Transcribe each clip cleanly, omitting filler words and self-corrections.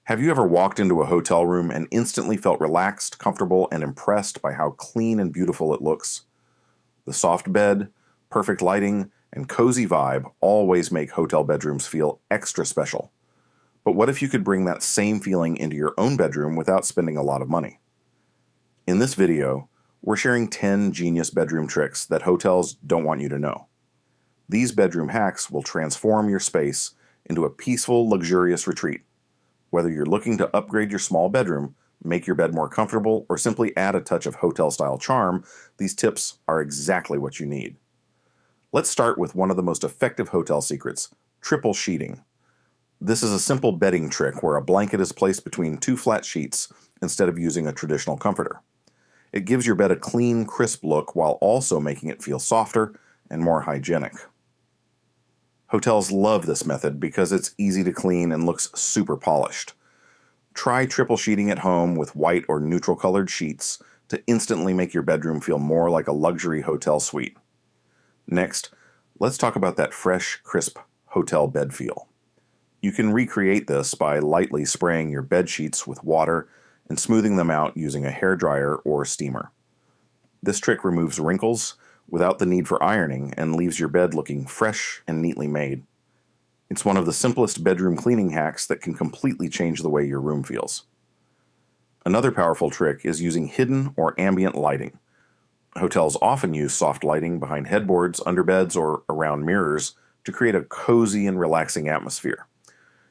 Have you ever walked into a hotel room and instantly felt relaxed, comfortable, and impressed by how clean and beautiful it looks? The soft bed, perfect lighting, and cozy vibe always make hotel bedrooms feel extra special. But what if you could bring that same feeling into your own bedroom without spending a lot of money? In this video, we're sharing 10 genius bedroom tricks that hotels don't want you to know. These bedroom hacks will transform your space into a peaceful, luxurious retreat. Whether you're looking to upgrade your small bedroom, make your bed more comfortable, or simply add a touch of hotel-style charm, these tips are exactly what you need. Let's start with one of the most effective hotel secrets, triple sheeting. This is a simple bedding trick where a blanket is placed between two flat sheets instead of using a traditional comforter. It gives your bed a clean, crisp look while also making it feel softer and more hygienic. Hotels love this method because it's easy to clean and looks super polished. Try triple sheeting at home with white or neutral colored sheets to instantly make your bedroom feel more like a luxury hotel suite. Next, let's talk about that fresh, crisp hotel bed feel. You can recreate this by lightly spraying your bed sheets with water and smoothing them out using a hairdryer or steamer. This trick removes wrinkles without the need for ironing and leaves your bed looking fresh and neatly made. It's one of the simplest bedroom cleaning hacks that can completely change the way your room feels. Another powerful trick is using hidden or ambient lighting. Hotels often use soft lighting behind headboards, under beds, or around mirrors to create a cozy and relaxing atmosphere.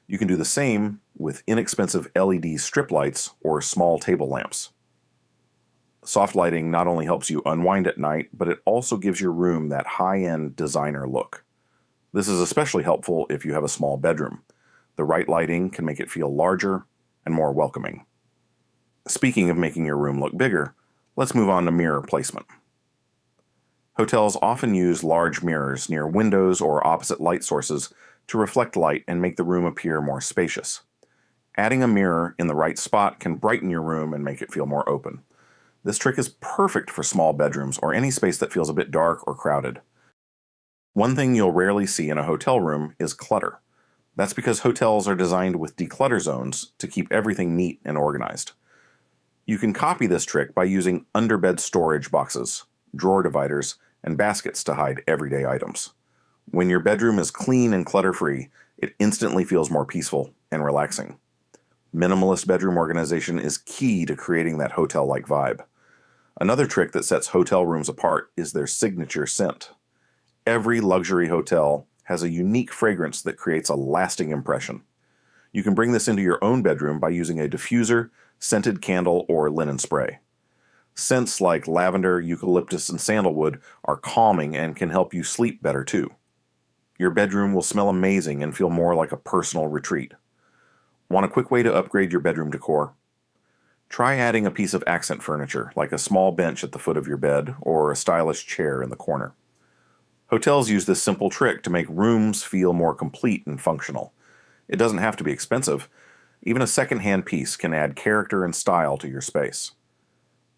You can do the same with inexpensive LED strip lights or small table lamps. Soft lighting not only helps you unwind at night, but it also gives your room that high-end designer look. This is especially helpful if you have a small bedroom. The right lighting can make it feel larger and more welcoming. Speaking of making your room look bigger, let's move on to mirror placement. Hotels often use large mirrors near windows or opposite light sources to reflect light and make the room appear more spacious. Adding a mirror in the right spot can brighten your room and make it feel more open. This trick is perfect for small bedrooms or any space that feels a bit dark or crowded. One thing you'll rarely see in a hotel room is clutter. That's because hotels are designed with declutter zones to keep everything neat and organized. You can copy this trick by using underbed storage boxes, drawer dividers, and baskets to hide everyday items. When your bedroom is clean and clutter-free, it instantly feels more peaceful and relaxing. Minimalist bedroom organization is key to creating that hotel-like vibe. Another trick that sets hotel rooms apart is their signature scent. Every luxury hotel has a unique fragrance that creates a lasting impression. You can bring this into your own bedroom by using a diffuser, scented candle, or linen spray. Scents like lavender, eucalyptus, and sandalwood are calming and can help you sleep better too. Your bedroom will smell amazing and feel more like a personal retreat. Want a quick way to upgrade your bedroom decor? Try adding a piece of accent furniture, like a small bench at the foot of your bed or a stylish chair in the corner. Hotels use this simple trick to make rooms feel more complete and functional. It doesn't have to be expensive. Even a second-hand piece can add character and style to your space.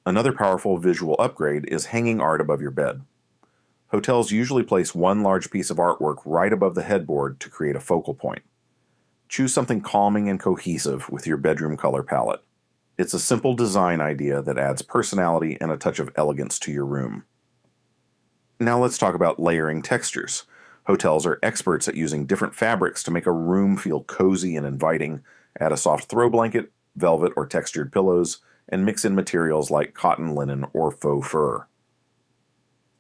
Another powerful visual upgrade is hanging art above your bed. Hotels usually place one large piece of artwork right above the headboard to create a focal point. Choose something calming and cohesive with your bedroom color palette. It's a simple design idea that adds personality and a touch of elegance to your room. Now let's talk about layering textures. Hotels are experts at using different fabrics to make a room feel cozy and inviting. Add a soft throw blanket, velvet or textured pillows, and mix in materials like cotton, linen, or faux fur.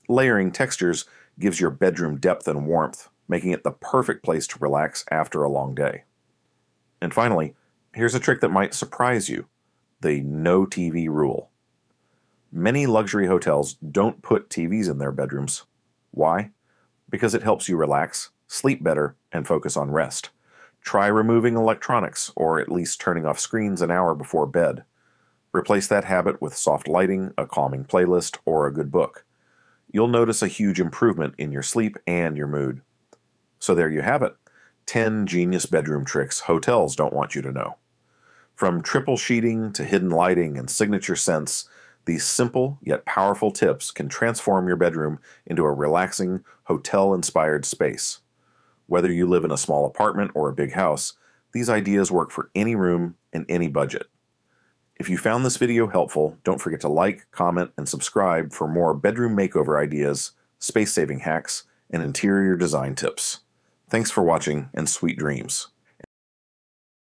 Layering textures gives your bedroom depth and warmth, making it the perfect place to relax after a long day. And finally, here's a trick that might surprise you: the no TV rule. Many luxury hotels don't put TVs in their bedrooms. Why? Because it helps you relax, sleep better, and focus on rest. Try removing electronics, or at least turning off screens an hour before bed. Replace that habit with soft lighting, a calming playlist, or a good book. You'll notice a huge improvement in your sleep and your mood. So there you have it. 10 genius bedroom tricks hotels don't want you to know. From triple sheeting to hidden lighting and signature scents, these simple yet powerful tips can transform your bedroom into a relaxing, hotel-inspired space. Whether you live in a small apartment or a big house, These ideas work for any room and any budget. If you found this video helpful, don't forget to like, comment, and subscribe for more bedroom makeover ideas, space-saving hacks, and interior design tips. Thanks for watching, and sweet dreams.